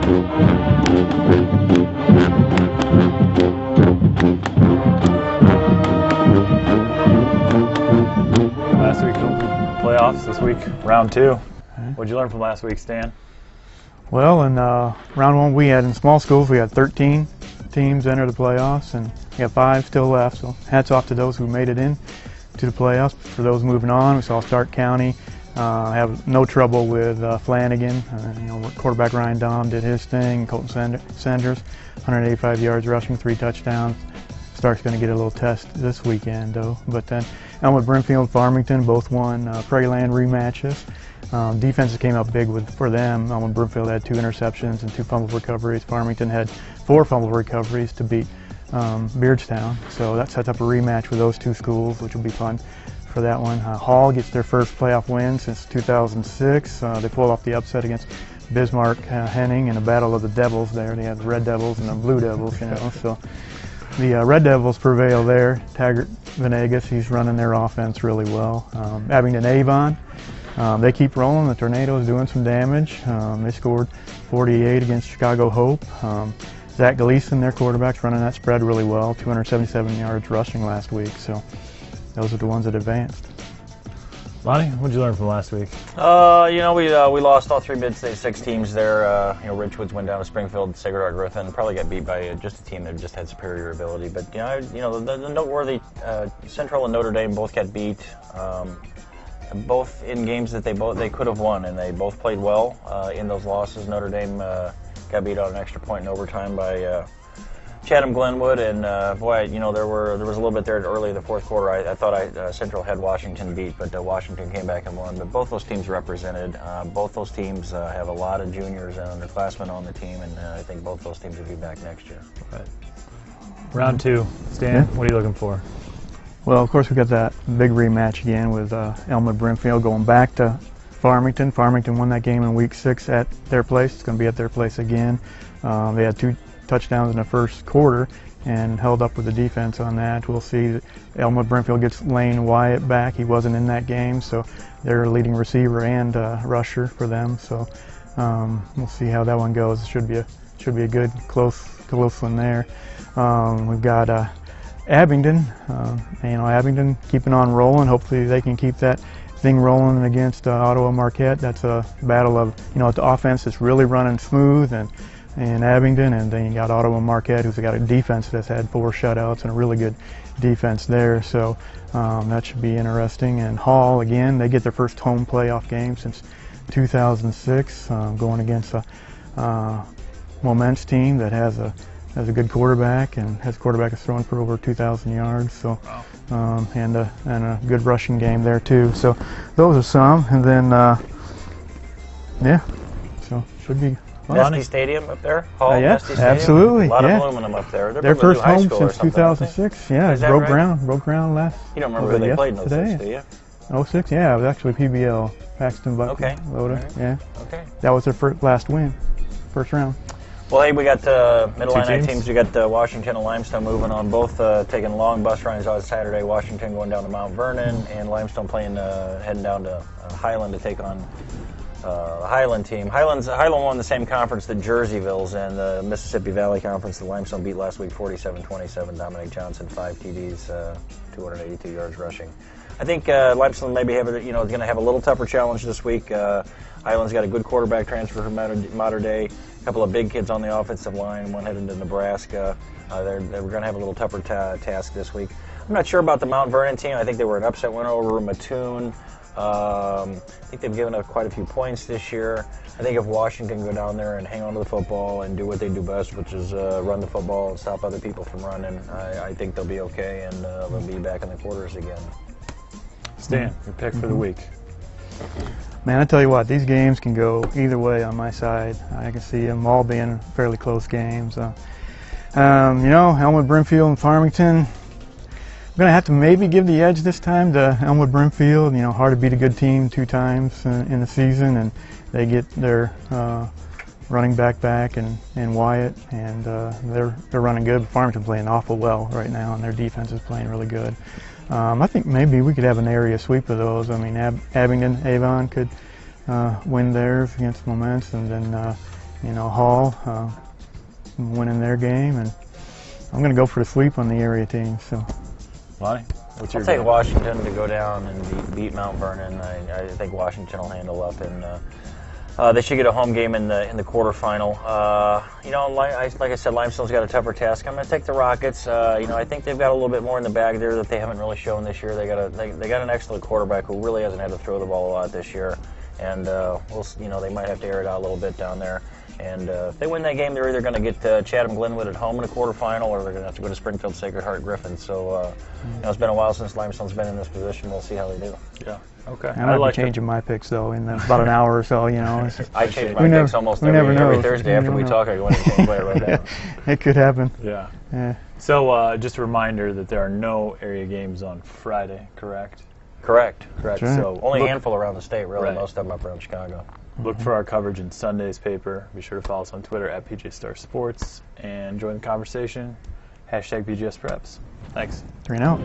Last week, playoffs. This week, round two. What'd you learn from last week, Stan? Well, in round one, we had in small schools, we had 13 teams enter the playoffs, and we got 5 still left. So hats off to those who made it in to the playoffs. For those moving on, we saw Stark County have no trouble with Flanagan. Quarterback Ryan Dahm did his thing. Colton Sanders, 185 yards rushing, 3 touchdowns. Stark's going to get a little test this weekend, though. But then Elmwood Brimfield, Farmington both won Prairie Land rematches. Defenses came up big for them. Elmwood Brimfield had 2 interceptions and 2 fumble recoveries. Farmington had 4 fumble recoveries to beat Beardstown. So that sets up a rematch with those 2 schools, which will be fun for that one. Hall gets their first playoff win since 2006. They pulled off the upset against Bismarck Henning in a battle of the Devils there. They had the Red Devils and the Blue Devils, So the Red Devils prevail there. Taggart Venegas, he's running their offense really well. Abingdon Avon, they keep rolling. The Tornadoes doing some damage. They scored 48 against Chicago Hope. Zach Gleason, their quarterback's running that spread really well. 277 yards rushing last week. So those are the ones that advanced. Lonnie, what'd you learn from last week? We lost all 3 mid-state 6 teams there. Ridgewoods went down to Springfield. Sacred Heart Griffin probably got beat by just a team that just had superior ability. But the noteworthy Central and Notre Dame both got beat. Both in games that they could have won, and they both played well in those losses. Notre Dame got beat on an extra point in overtime by Chatham Glenwood, and there was a little bit there early in the fourth quarter. I thought Central had Washington beat, but Washington came back and won. But both those teams represented. Both those teams have a lot of juniors and underclassmen on the team, and I think both those teams will be back next year. Right. Round 2, Stan, what are you looking for? Well, of course, we got that big rematch again with Elmwood Brimfield going back to Farmington. Farmington won that game in week 6 at their place. It's going to be at their place again. They had 2 touchdowns in the first quarter and held up with the defense on that. We'll see that Elmwood Brimfield gets Lane Wyatt back. He wasn't in that game, so they're leading receiver and rusher for them. So we'll see how that one goes. It should be a good close one there. We've got Abingdon. Abingdon keeping on rolling. Hopefully they can keep that thing rolling against Ottawa Marquette. That's a battle of the offense that's really running smooth and Abingdon, and then you got Ottawa Marquette, who's got a defense that's had 4 shutouts and a really good defense there. So that should be interesting. And Hall, again, they get their first home playoff game since 2006, going against a Moments team that has a good quarterback and has a quarterback that's throwing for over 2,000 yards. So and a good rushing game there too. So those are some, and then so should be. Nesty Stadium up there? Hall, yeah, Nesty Stadium? Absolutely. A lot of aluminum up there. They're their first home school since 2006. Yeah, it broke ground last. You don't remember who they played in 06, do you? 06, yeah, it was actually PBL, Paxton Buckner. Loader. Right. Yeah. Okay. That was their last win, first round. Well, hey, we got Middle Illini teams. We got Washington and Limestone moving on, both taking long bus rides on Saturday. Washington going down to Mount Vernon, and Limestone heading down to Highland to take on the Highland team. Highland won the same conference that Jerseyville's in, the Mississippi Valley Conference. The Limestone beat last week 47-27. Dominic Johnson, 5 TDs, 282 yards rushing. I think Limestone maybe is going to have a little tougher challenge this week. Highland's got a good quarterback transfer from Mater Dei. A couple of big kids on the offensive line. One heading to Nebraska. They're going to have a little tougher task this week. I'm not sure about the Mount Vernon team. I think they were an upset win over Mattoon. I think they've given up quite a few points this year. I think if Washington go down there and hang on to the football and do what they do best, which is run the football and stop other people from running, I think they'll be okay, and they'll be back in the quarters again. Stan, your pick for the week. Man, I tell you what, these games can go either way on my side. I can see them all being fairly close games. Elmwood Brimfield and Farmington, I'm going to have to maybe give the edge this time to Elmwood Brimfield. Hard to beat a good team 2 times in the season, and they get their running back and Wyatt, and they're running good. But Farmington playing awful well right now, and their defense is playing really good. I think maybe we could have an area sweep of those. I mean, Abingdon, Avon could win theirs against Moments, and then Hall winning their game, and I'm going to go for the sweep on the area team. So, Lonnie, what's your I'll take game? Washington to go down and beat Mount Vernon. I think Washington will handle up, and they should get a home game in the quarterfinal. Like I said, Limestone's got a tougher task. I'm going to take the Rockets. I think they've got a little bit more in the bag there that they haven't really shown this year. They got an excellent quarterback who really hasn't had to throw the ball a lot this year, and they might have to air it out a little bit down there. And if they win that game, they're either going to get Chatham Glenwood at home in a quarterfinal, or they're going to have to go to Springfield Sacred Heart Griffin. So it's been a while since Limestone's been in this position. We'll see how they do. Yeah. Okay. I might be changing my picks though in about an hour or so. It's just, I change my picks almost every Thursday after we talk. I go in and change player right now. It could happen. Yeah. So just a reminder that there are no area games on Friday, correct? Correct. Right. So Only a handful around the state, really. Right. Most of them up around Chicago. Look for our coverage in Sunday's paper. Be sure to follow us on Twitter at PJ Star Sports and join the conversation. #BGS Preps. Thanks. 3 and out.